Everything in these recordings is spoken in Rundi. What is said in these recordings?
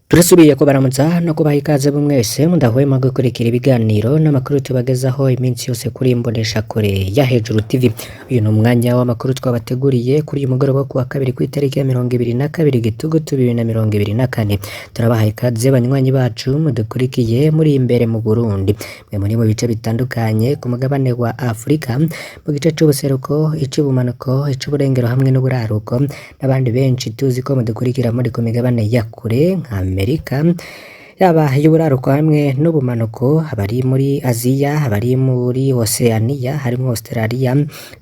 Turasubiye kubaramutsa no kubaha ikaze mwese mudahwema gukurikira ibiganiro n'amakuru tubagezaho iminsi yose kuri imbonesha kure ya Hejuru TV. Uyu ni umwanya w'amakuru twabateguriye kuri uyu mugoroba ku wa kabiri ku itariki ya 22 Gitugutu 2024. Turabaha ikaze banywanyi bacu mudukurikiye muri imbere mu Burundi, mwe muri mu bice bitandukanye ku mugabane wa Afrika, mu gice c'ubuseruko, ic'ubumanuko, ic'uburengero hamwe n'uburaruko, n'abandi benshi tuzi ko mudukurikira muri ku migabane ya kure nka Amerika, yaba y'uburaruko hamwe n'ubumanuko, abari muri Aziya, abari muri Oceania, harimo Australia,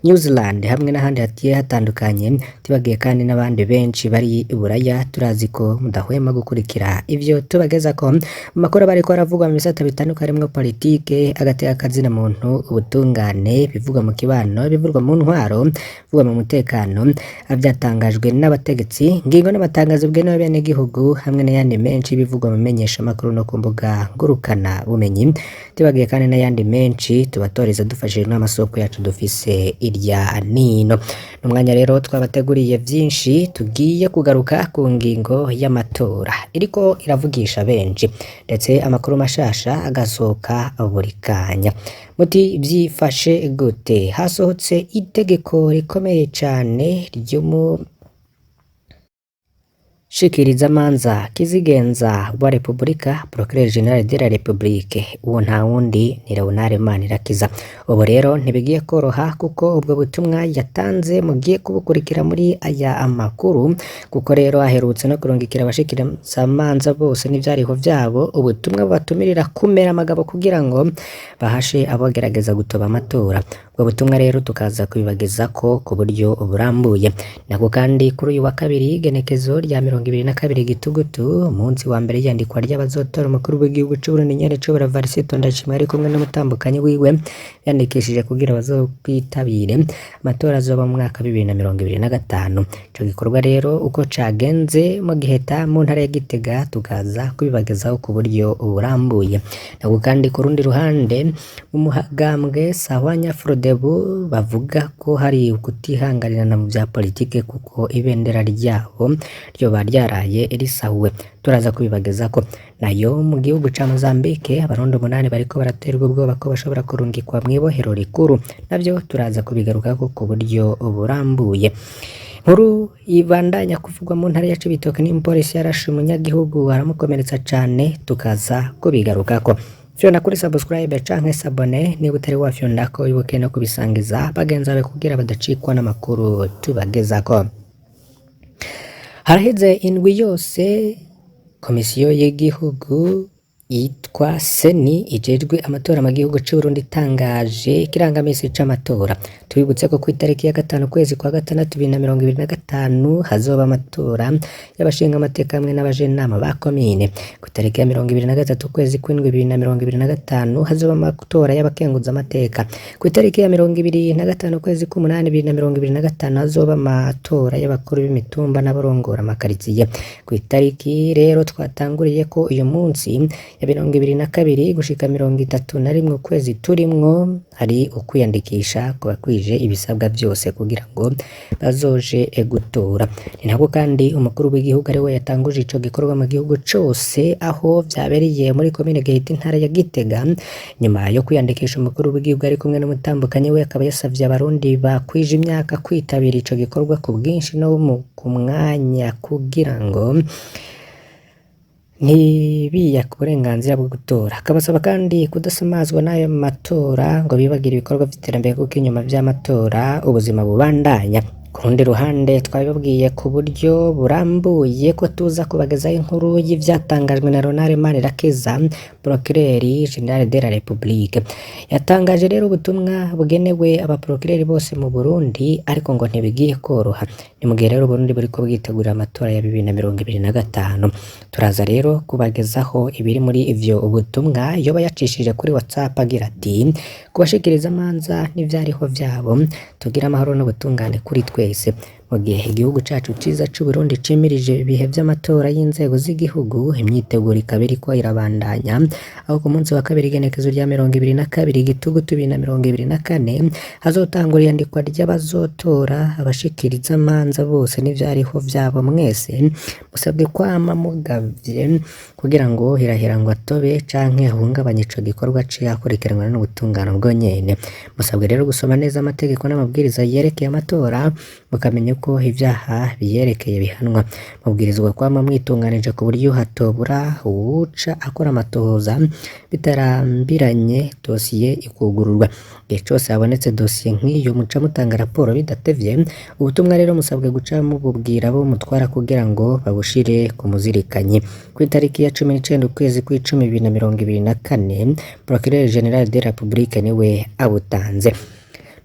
New Zealand hamwe n'ahandi hatiye hatandukanye, tibagiye kandi n'abandi benshi bari i Buraya. Turazi ko mudahwema gukurikira ivyo tubageza ko amakuru bariko aravugwa mu bisata bitandukanye, harimo politike, agateka kazina muntu, ubutungane, bivugwa mu kibano, bivugwa mu ntwaro, bivugwa mu mutekano, avyatangajwe n'abategetsi, ngingo n'amatangazo bwenewe bene gihugu hamwe n'ayandi menshi bivugwa mu menyesha makuru no ku mbuga ngurukana bumenyi, tibagiye kandi n'ayandi menshi tubatoreza dufashijwe n'amasoko yacu dufise irya nino. N'umwanya rero twabateguriye vyinshi, tugiye kugaruka ku ngingo y'amatora iriko iravugisha benshi, ndetse amakuru mashasha agasohoka buri kanya. Muti vyifashe gute? Hasohotse itegeko rikomeye cane Shikirizamanza Kizigenza wa Republika, Procureur General de la Republique, uwo nta wundi ni Leonard Manirakiza. Ubu rero ntibigiye koroha kuko ubwo butumwa yatanze mugiye kubukurikira muri aya amakuru, kuko rero aherutse no kurungikira abashikirizamanza bose n'ivyariho vyabo ubutumwa bubatumirira kumera amagabo kugira ngo bahashe abogerageza gutoba amatora. Ubwo butumwa rero tukaza kubibagezako ku buryo burambuye. Nako kandi kuri uyu wa kabiri igenekezo rya 22 Gitugutu, umunsi wa mbere yandikwa ry'abazotora umukuru w'igihugu c'u Burundi Nyerecubura Varisito Ndayishimiye ari kumwe n'umutambukanyi wiwe yandikishije kugira bazokwitabire amatora azoba mu mwaka 2025. Ico gikorwa rero uko cagenze mu Giheta mu ntara ya Gitega tukaza kubibagezaho ku buryo burambuye. Nako kandi ku rundi ruhande umugambwe Sahwanya Frodebu bavuga ko hari ukutihanganirana mu vya politike kuko ibendera ryabo ryoba ryaraye risahuwe. Turaza kubibagezako. Nayo mu gihugu ca Mozambique abarundi 8 bariko baraterwa ubwoba ko bashobora kurungikwa mw'ibohero rikuru, navyo turaza kubigarukako ku buryo burambuye. Nkuru ibandanya kuvugwa mu ntara ya Cibitoke, n'umupolisi yarashe umunyagihugu aramukomeretsa cane, tukaza kubigarukako. Fyonda kuri subscribe canke sabone niba utari wafyondako, wibuke no kubisangiza bagenzi bawe kugira badacikwa n'amakuru tubagezako. Haraheze indwi yose komisiyo y'igihugu yitwa Seni ijejwe amatora mu gihugu c'u Burundi itangaje ikirangamisi c'amatora. Tubibutse ko ku itariki ya 5 kwezi kwa gatandatu 2025 hazoba amatora y'abashinga amateka hamwe n'abajenama ba komine. Ku itariki ya 23 kwezi kw'indwi 2025 hazoba amatora y'abakenguza amateka. Ku itariki ya 25 kwezi k'umunani 2025 hazoba amatora y'abakuru b'imitumba n'abarongora amakaritsiye. Ku itariki rero twatanguriye ko uyu munsi ya 22 gushika 31 ukwezi turimwo hari ukwiyandikisha ku bakwije ibisabwa byose kugira ngo bazoje gutora. Ni nako kandi umukuru w'igihugu ari we yatanguje ico gikorwa mu gihugu cose, aho vyabereye muri komine Giheta intara ya Gitega. Nyuma yo kwiyandikisha umukuru w'igihugu ari kumwe n'umutambukanyi we akaba yasavye abarundi bakwije imyaka kwitabira ico gikorwa ku bwinshi no ku mwanya kugira ngo ntibiyaka uburenganzira bwo gutora. Akabasaba kandi kudasamazwa n'ayo matora ngo bibagire ibikorwa vy'iterambere kuko inyuma vy'amatora ubuzima bubandanya. Ku rundi ruhande twabibabwiye ku buryo burambuye ko tuza kubagezaho inkuru y'ivyatangajwe na Leonard Manirakiza, Procureur General de la Republique. Yatangaje rero ubutumwa bugenewe abaprocureur bose mu Burundi, ariko ngo ntibigiye koroha. Ni mu gihe rero Burundi buriko bwitegurira amatora ya 2025. Turaza rero kubagezaho ibiri muri ivyo ubutumwa yoba yacishije kuri WhatsApp agira ati: kubashikiriza amanza n'ivyariho vyabo, tugira amahoro n'ubutungane kuri twese. mu gihe igihugu cacu ciza c'u Burundi cimirije ibihe vy'amatora y'inzego z'igihugu. Imyiteguro ikaba iriko irabandanya aho ku munsi wa kabiri igenekezo rya 22 Gitugutu 2024 hazotangura iyandikwa ry'abazotora. Abashikiriza amanza bose n'ivyariho vyabo mwese musabwe kwama mugavye kugira ngo hirahira ngo atobe canke ahungabanye ico gikorwa akurikiranwa n'ubutungane bwo nyene. Musabwe rero gusoma neza amategeko n'amabwiriza yerekeye amatora mukamenya ko ivyaha biyerekeye bihanwa. Mubwirizwa kwama mwitunganije ku buryo hatobura uwuca akora amatohoza bitarambiranye dosiye ikugururwa. Igihe cose habonetse dosiye nk'iyo muca mutanga raporo bidatevye. Ubutumwa rero musabwe guca mububwira bo mutwara kugira ngo babushire ku muzirikanyi. Ku itariki ya 19 ukwezi kw'icumi 2024 Procureur General de la République niwe abutanze.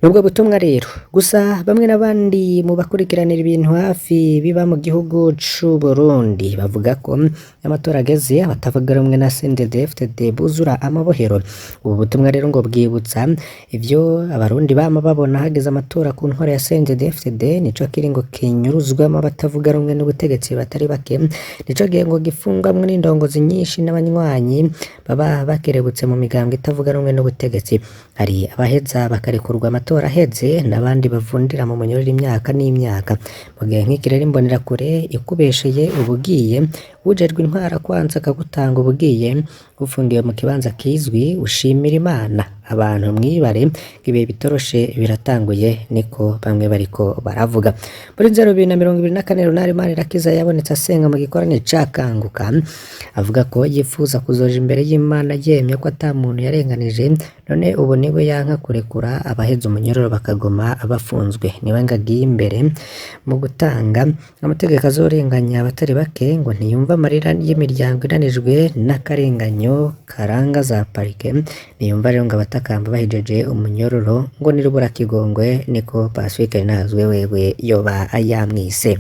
Nubwo butumwa rero gusa bamwe n'abandi mu bakurikiranira ibintu hafi biba mu gihugu c'u Burundi bavuga ko amatora ageze abatavuga rumwe na CNDD-FDD buzura amabohero. Ubu butumwa rero ngo bwibutsa ivyo abarundi bama babona hageze amatora ku ntwaro ya CNDD-FDD. Nico kiringo kinyuruzwamo abatavuga rumwe n'ubutegetsi batari bake, nico gihe ngo gifungwamwe n'indongozi nyinshi n'abanywanyi baba bakerebutse mu migambwe itavuga rumwe n'ubutegetsi. Hari abaheza bakarekurwa amatora aheze n'abandi bavundira mu munyororo imyaka n'imyaka. Mu gihe nk'iki rero imbonerakure ikubesheye ubugiye ujejwe intwara kwanza akagutanga ubugiye ufungiwe mu kibanza kizwi ushimira Imana. Abantu mwibare ibihe bitoroshe biratanguye niko bamwe bariko baravuga. Muri 2024 Runari Manirakiza yabonetse asenga mu gikorane ca Kanguka avuga ko yifuza kuzoja imbere y'Imana yemye ko ata muntu yarenganije, none ubu niwe yanka kurekura abaheza umunyororo bakagoma bafunzwe. Niwe ngagiye imbere mu gutanga amategeko azorenganya abatari bake ngo ntiyumva amarira y'imiryango iranijwe n'akarenganyo karanga za parike. Niyumva rero ngo abatakamba bahijeje umunyororo ngo nirubura kigongwe, niko Pacifique Nazwe wewe yoba yamwise.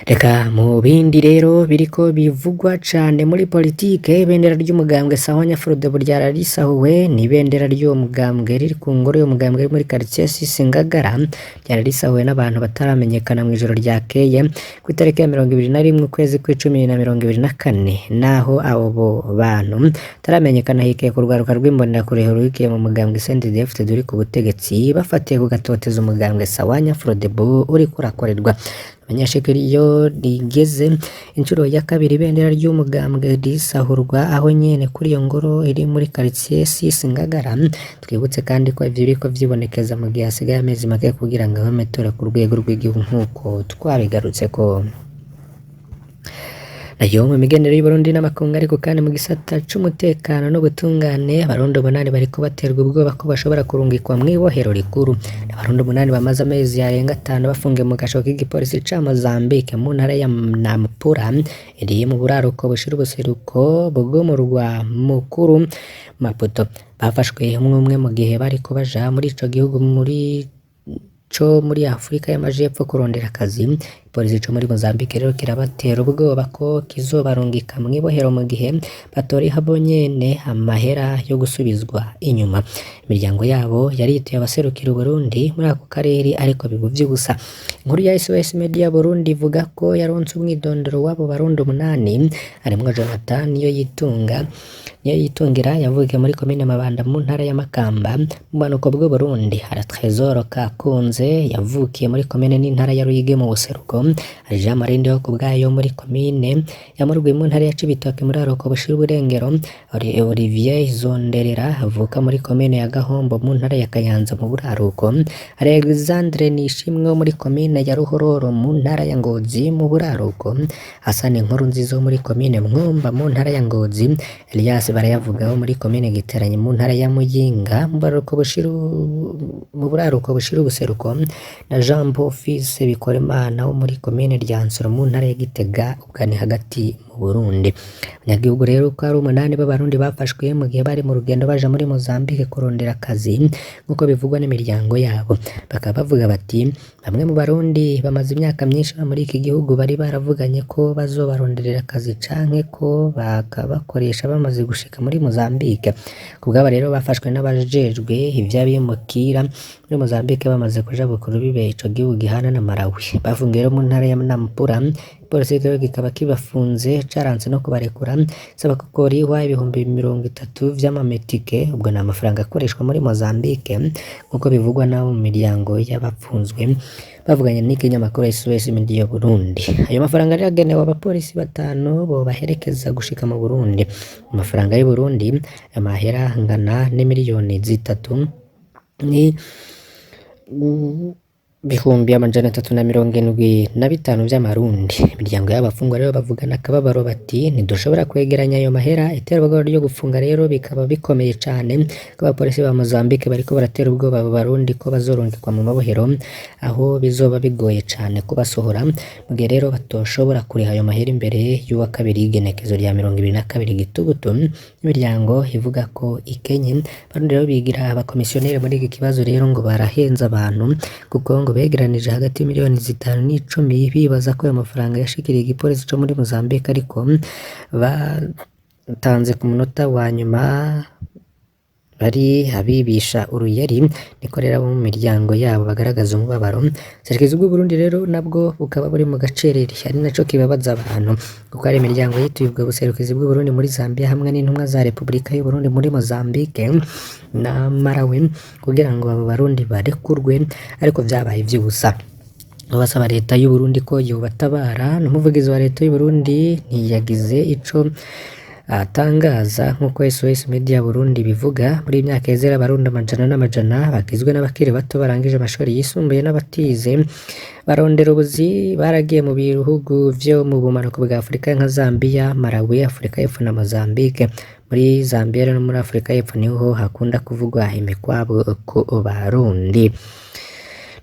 Reka mu bindi rero biriko bivugwa cane muri politike, ibendera ry'umugambwe Sahwanya Frodebu ryararisahuwe. Ni ibendera ry'uwo mugambwe riri ku ngoro y'umugambwe muri quartier Sisingagara, ryararisahuwe n'abantu bataramenyekana mu ijoro ryakeye ku itariki ya 21 ukwezi kw'icumi 2024. Naho abo bantu taramenyekana hikeye ku rwaruka rw'imbonerakure ruhikiye mu mugambwe CNDD-FDD uri ku butegetsi bafatiye ku gatoteza umugambwe Sahwanya Frodebu uri kurakorerwa. Abanyashekeri iyo rigeze inshuro ya kabiri ibendera ry'umugambwe risahurwa aho nyene kuri iyo ngoro iri muri quartier Sisingagara. Twibutse kandi ko ivyo biriko vyibonekeza mu gihe hasigaye amezi make kugira ngo amatora ku rwego rw'igihugu nk'uko twabigarutse ko. Nayo mu migendero y'Uburundi n'amakungu ariko kandi mu gisata c'umutekano n'ubutungane, abarundi 8 bariko baterwa ubwoba ko bashobora kurungikwa mw'ibohero rikuru. Abarundi 8 bamaze amezi yarenga 5 bafungiye mu gasho k'igipolisi ca Mozambique mu ntara ya Nampula iri mu buraruko bushira ubuseruko bwo mu rwa mukuru Maputo. Bafashwe umwe mu gihe bariko baja muri ico gihugu muri Afrika y'Amajepfo kurondera akazi. Polisi co muri Mozambique rero kirabatera ubwoba ko kizobarungika mw'ibohero mu gihe batori habo nyene amahera yo gusubizwa inyuma. Imiryango yabo yarituye abaserukira Burundi muri ako karere ariko biguvye gusa. Inkuru ya SOS Media Burundi ivuga ko yaronse umwidondoro wabo barundi 8 harimwo Jonathan niyo yitungira yavukiye muri komine Mabanda mu ntara ya Makamba mu banuko bw'u Burundi. Hari Trésor Kakunze yavukiye muri komine n'intara ya Ruyigi mu buseruko. Hari Jean Marinde wo kubwayo muri komine ya Murugwi mu ntara ya Cibitoke muri aroko bushira uburengero. Olivier Zonderera avuka muri komine ya Gahombo mu ntara ya Kayanza mu buraruko. Hari Alexandre Nishimwe muri komine ya Ruhororo mu ntara ya Ngozi mu buraruko. Hassan Nkurunziza muri komine Mwumba mu ntara ya Ngozi. Elias Barayavuga muri komine Giteranye mu ntara ya Muyinga mu buraruko bushira ubuseruko, na Jean Paul Fils Bikoremana wo muri komine Ryansoro mu ntara ya Gitega ubwani hagati mu Burundi. Abanyagihugu rero ko ari 8 b'abarundi bafashwe mu gihe bari mu rugendo baja muri Mozambique kurondera akazi nk'uko bivugwa n'imiryango yabo. Bakaba bavuga bati bamwe mu barundi bamaze imyaka myinshi muri iki gihugu bari baravuganye ko bazobaronderera akazi canke ko bakabakoresha bamaze gushika muri Mozambique. Kubw'aba rero bafashwe n'abajejwe ivy'abimukira muri Mozambique bamaze kuja bukuru bibe ico gihugu gihana na Malawi. Bafungiwe rero mu ntara ya Nampula. Polisi rero kikaba kibafunze caranse no kubarekura saba ko korihwa ibihumbi 30 vy'amametike, ubwo ni amafaranga akoreshwa muri Mozambique nk'uko bivugwa n'abo mu miryango y'abapfunzwe bavuganye n'ikinyamakuru SOS Media Burundi. Ayo mafaranga rero agenewe abapolisi 5 bo baherekeza gushika mu Burundi. Amafaranga y'u Burundi amahera angana n'imiliyoni 3 ni bihumbi 375 vy'amarundi. Imiryango y'abafungwa rero bavugana akababaro bati ntidushobora kwegeranya ayo mahera, iterabwoba ryo gufunga rero bikaba bikomeye cane ko abapolisi ba Mozambique bariko baratera ubwoba abo barundi ko bazorungikwa mu mabohero aho bizoba bigoye cane kubasohora mu gihe rero batoshobora kuriha ayo mahera imbere y'uwa kabiri igenekezo rya 22 Gitugutu. Imiryango ivuga ko ikenye barundi rero bigira abakomisiyoneri muri iki kibazo rero ngo barahenza abantu kuko ngo begeranije hagati y'imiliyoni 5 n'10 bibaza ko ayo mafaranga yashikiriye igipolisi co muri Mozambique, ariko batanze ku munota wa nyuma bari abibisha uruyeri. Niko rero abo mu miryango yabo bagaragaza umubabaro. Ubuserukizi bw'u Burundi rero nabwo bukaba buri mu gacerere, ari naco kibabaza abantu kuko ari imiryango yituye ubwo buserukizi bw'u Burundi muri Zambia hamwe n'intumwa za Repubulika y'u Burundi muri Mozambique na Malawi kugira ngo abo barundi barekurwe, ariko vyabaye ivy'ubusa. Basaba leta y'u Burundi ko yobatabara. N'umuvugizi wa leta y'u Burundi ntiyagize ico atangaza nk'uko SOS Media Burundi bivuga. Muri imyaka yezera abarundi amajana bagizwe n'abakiri bato barangije amashuri yisumbuye n'abatize barondera ubuzi baragiye mu bihugu vyo mu bumanuko bwa Afurika nka Zambia, Malawi, Afurika y'Epfo na Mozambique. Muri Zambia no muri Afurika y'Epfo niho hakunda kuvugwa imikwabo ku Barundi.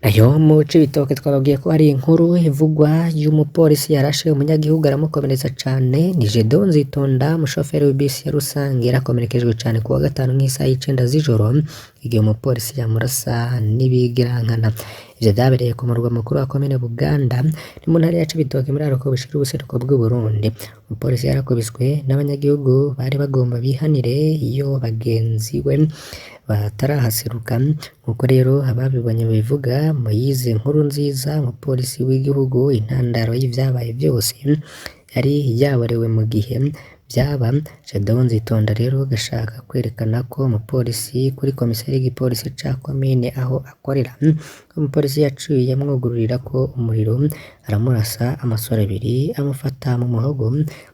Nayo mu Cibitoke twababwiye ko hari inkuru ivugwa y'umupolisi yarashe umunyagihugu aramukomeretsa cane. Ni Jedon Nzitonda, umushoferi w'ibisi ya rusange, yarakomerekejwe cane kuwa gatanu nk'isaha y'icenda z'ijoro igihe umupolisi yamurasa n'ibigirankana. Ivyo vyabereye ku murwa mukuru wa komine Buganda ni mu ntara ya Cibitoke muri ariko bishira ubuseruko bw'u Burundi. Umupolisi yarakubiswe n'abanyagihugu bari bagomba bihanire iyo bagenzi we batarahaseruka. Nkuko rero ababibonye bivuga, Moyize Nkurunziza, umupolisi w'igihugu, intandaro y'ivyabaye byose yari yaborewe mu gihe byaba. Jedon Nzitonda rero gashaka kwerekana ko umupolisi kuri komisari y'igipolisi ca komine aho akorera, umupolisi yaciye amwugururira ko umuriro aramurasa amasoro 2 amufata mu muhogo.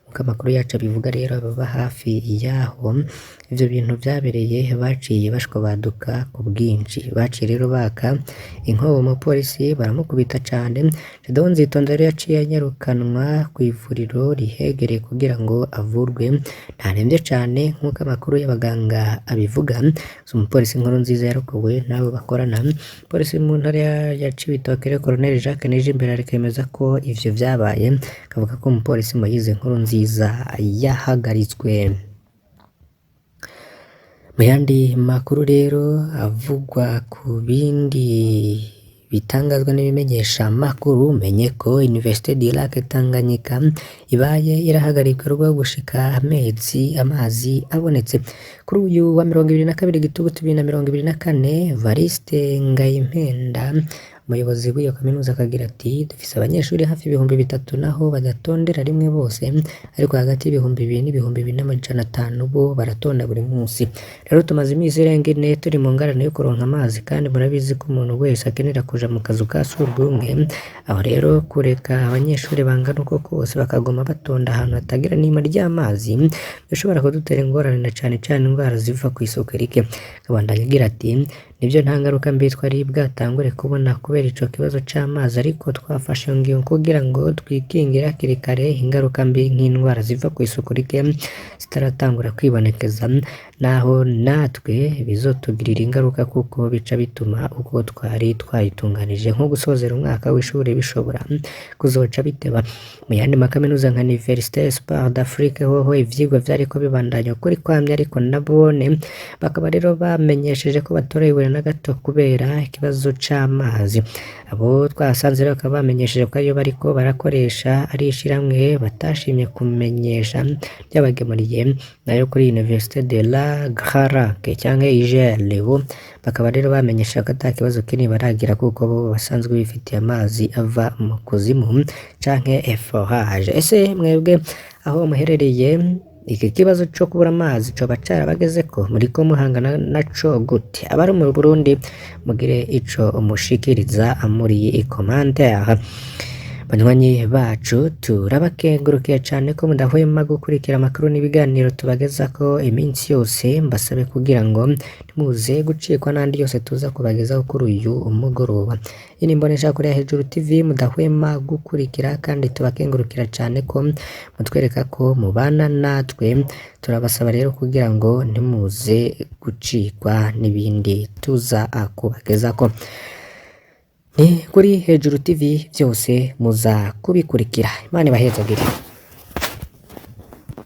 Uko amakuru yacu bivuga rero ababa hafi yaho ivyo bintu vyabereye baciye bashwabaduka ku bwinshi, baciye rero baka inkobo umupolisi baramukubita cane. Jedon Nzitonda rero yaciye anyarukanwa ku ivuriro rihegereye kugira ngo avurwe, ntaremvye cane nk'uko amakuru y'abaganga abivuga. Umupolisi Nkurunziza yarokowe n'abo bakorana. Polisi mu ntara ya Cibitoke rero Colonel Jacques Nijimbere arikemeza ko ivyo vyabaye, kavuga ko umupolisi Moyize Nkurunziza yahagaritswe. Mu yandi makuru rero avugwa ku bindi bitangazwa n'ibimenyesha makuru, menye ko Université du Lac Tanganyika ibaye irahagarika rwo gushika amazi abonetse. Kuri uyu wa 22 Gitugutu 2024 Variste Ngayimpenda, umuyobozi w'iyo kaminuza, akagira ati dufise abanyeshuri hafi 3,000 naho badatondera rimwe bose, ariko hagati y'ibihumbi 2 n'ibihumbi 2,500 bo baratonda buri munsi. Rero tumaze imisi irenga 4 turi mu ngarane yo kuronka amazi, kandi murabizi ko umuntu wese akenera kuja mu kazu ka surwumwe. Aho rero kureka abanyeshuri bangana uko kose bakagoma batonda ahantu hatagira n'ima ry'amazi bishobora kudutera ingorane, na cane cane indwara ziva ku isuku rike. Kabandanya agira ati nivyo nta ngaruka mbi twari bwatangure kubona kubera ico kibazo c'amazi, ariko twafashe ngiyo kugira ngo twikingire hakiri kare ingaruka mbi nk'indwara ziva ku isuku rike zitaratangura kwibonekeza. naho natwe bizotugirira ingaruka kuko bica bituma uko twari twayitunganije nko gusozera umwaka w'ishuri bishobora kuzoca biteba. Mu yandi makaminuza nka Université Espoir d'Afrique hoho ivyigwa vyariko bibandanya ukuri kwamye, ariko nabone bakaba rero bamenyesheje ko batorewe na gato kubera ikibazo c'amazi. Abo twasanze rero bakaba bamenyesheje ko iyo bariko barakoresha ari ishiramwe batashimye kumenyesha ryabagemuriye nayo kuri Université de la Grarac canke IGL, bo bakaba rero bamenyesha ko ata kibazo kinini baragira kuko bo basanzwe bifitiye amazi ava mu kuzimu canke forage. Ese mwebwe aho muherereye iki kibazo co kubura amazi coba carabagezeko, muriko muhangana naco gute? Abari mu Burundi mugire ico mushikiriza muri commentaire. Banywanyi bacu turabakengurukiye cane ko mudahwema gukurikira amakuru n'ibiganiro tubagezako iminsi yose. Mbasabe kugira ngo ntimuze gucikwa n'andi yose tuza kubagezaho kuri uyu umugoroba. Iyi ni Mboneshakure ya Hejuru TV mudahwema gukurikira, kandi tubakengurukira cane ko mutwereka ko mubana natwe. Turabasaba rero kugira ngo ntimuze gucikwa n'ibindi tuza kubagezako. Ni kuri Hejuru TV byose muza kubikurikira. Imana ibahezagire.